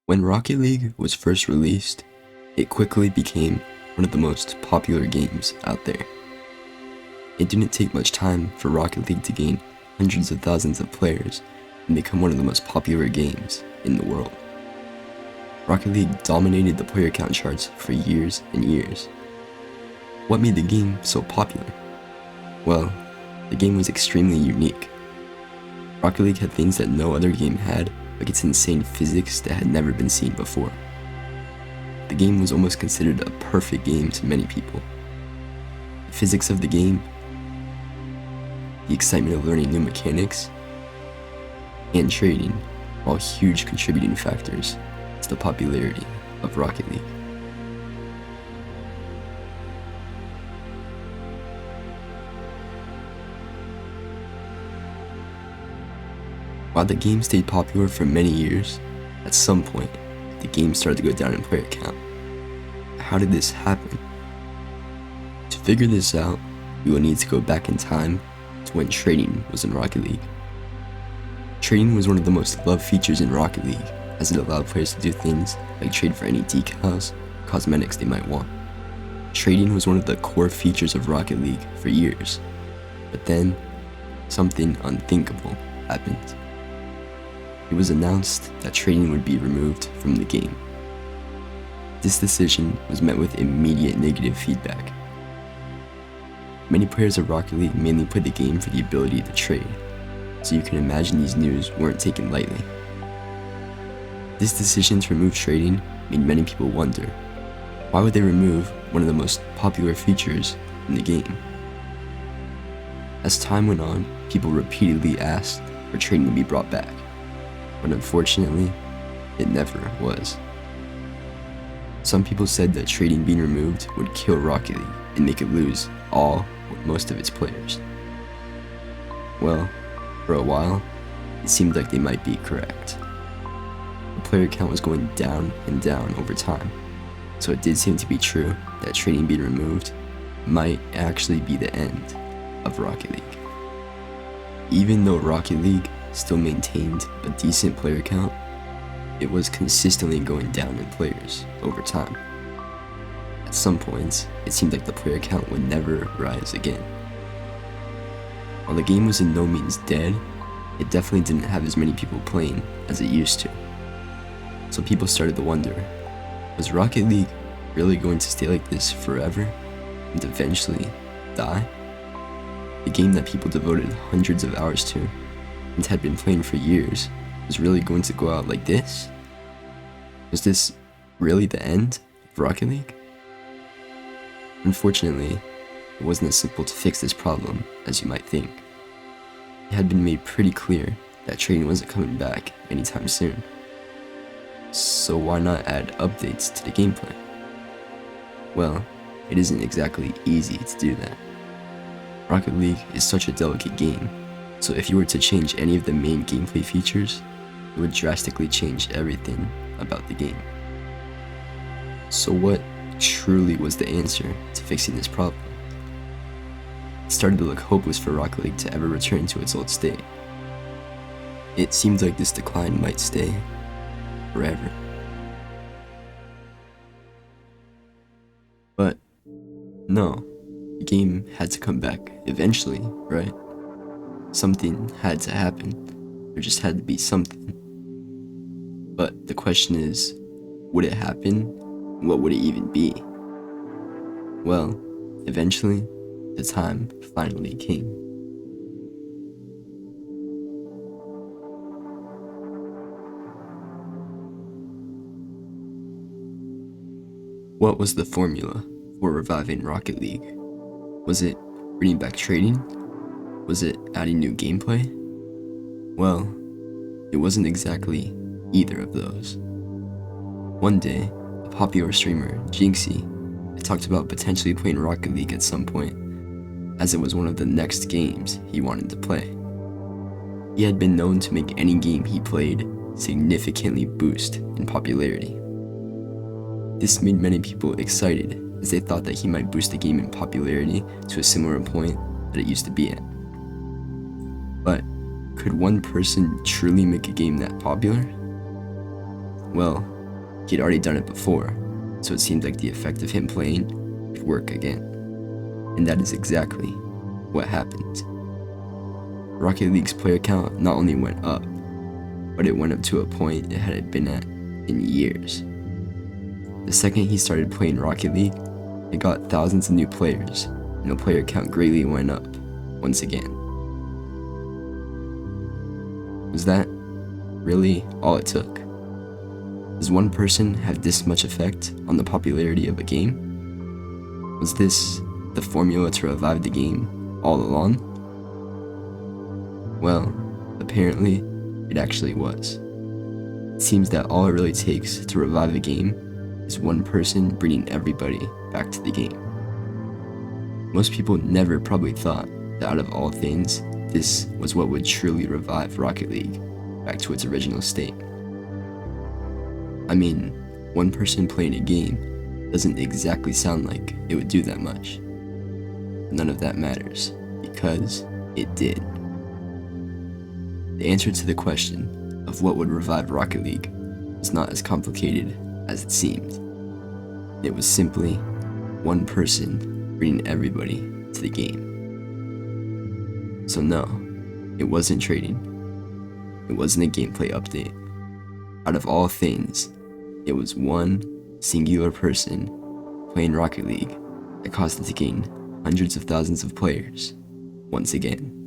When Rocket League was first released, it quickly became one of the most popular games out there. It didn't take much time for Rocket League to gain hundreds of thousands of players and become one of the most popular games in the world. Rocket League dominated the player count charts for years and years. What made the game so popular? Well, the game was extremely unique. Rocket League had things that no other game had, like its insane physics that had never been seen before. The game was almost considered a perfect game to many people. The physics of the game, the excitement of learning new mechanics, and trading were all huge contributing factors to the popularity of Rocket League. While the game stayed popular for many years, at some point, the game started to go down in player count. How did this happen? To figure this out, we will need to go back in time to when trading was in Rocket League. Trading was one of the most loved features in Rocket League, as it allowed players to do things like trade for any decals, cosmetics they might want. Trading was one of the core features of Rocket League for years, but then something unthinkable happened. It was announced that trading would be removed from the game. This decision was met with immediate negative feedback. Many players of Rocket League mainly played the game for the ability to trade, so you can imagine these news weren't taken lightly. This decision to remove trading made many people wonder, why would they remove one of the most popular features in the game? As time went on, people repeatedly asked for trading to be brought back, but unfortunately, it never was. Some people said that trading being removed would kill Rocket League and make it lose all or most of its players. Well, for a while, it seemed like they might be correct. The player count was going down and down over time, so it did seem to be true that trading being removed might actually be the end of Rocket League. Even though Rocket League still maintained a decent player count, it was consistently going down in players over time. At some points, it seemed like the player count would never rise again. While the game was in no means dead, it definitely didn't have as many people playing as it used to. So people started to wonder, was Rocket League really going to stay like this forever and eventually die? The game that people devoted hundreds of hours to and had been playing for years was really going to go out like this? Was this really the end of Rocket League? Unfortunately, it wasn't as simple to fix this problem as you might think. It had been made pretty clear that trading wasn't coming back anytime soon. So why not add updates to the gameplay? Well, it isn't exactly easy to do that. Rocket League is such a delicate game, so if you were to change any of the main gameplay features, it would drastically change everything about the game. So what truly was the answer to fixing this problem? It started to look hopeless for Rocket League to ever return to its old state. It seemed like this decline might stay forever. But no, the game had to come back eventually, right? Something had to happen. There just had to be something. But the question is, would it happen? What would it even be? Well, eventually, the time finally came. What was the formula for reviving Rocket League? Was it bringing back trading? Was it adding new gameplay? Well, it wasn't exactly either of those. One day, a popular streamer, Jinxie, had talked about potentially playing Rocket League at some point, as it was one of the next games he wanted to play. He had been known to make any game he played significantly boost in popularity. This made many people excited, as they thought that he might boost the game in popularity to a similar point that it used to be at. But could one person truly make a game that popular? Well, He'd already done it before, so it seemed like the effect of him playing could work again. And that is exactly what happened. Rocket League's player count not only went up, but it went up to a point it hadn't been at in years. The second he started playing Rocket League, it got thousands of new players, and the player count greatly went up once again. Was that really all it took? Does one person have this much effect on the popularity of a game? Was this the formula to revive the game all along? Well, apparently, it actually was. It seems that all it really takes to revive a game is one person bringing everybody back to the game. Most people never probably thought that out of all things, this was what would truly revive Rocket League back to its original state. I mean, one person playing a game doesn't exactly sound like it would do that much. None of that matters, because it did. The answer to the question of what would revive Rocket League was not as complicated as it seemed. It was simply one person bringing everybody to the game. So no, it wasn't trading. It wasn't a gameplay update. Out of all things, it was one singular person playing Rocket League that caused it to gain hundreds of thousands of players once again.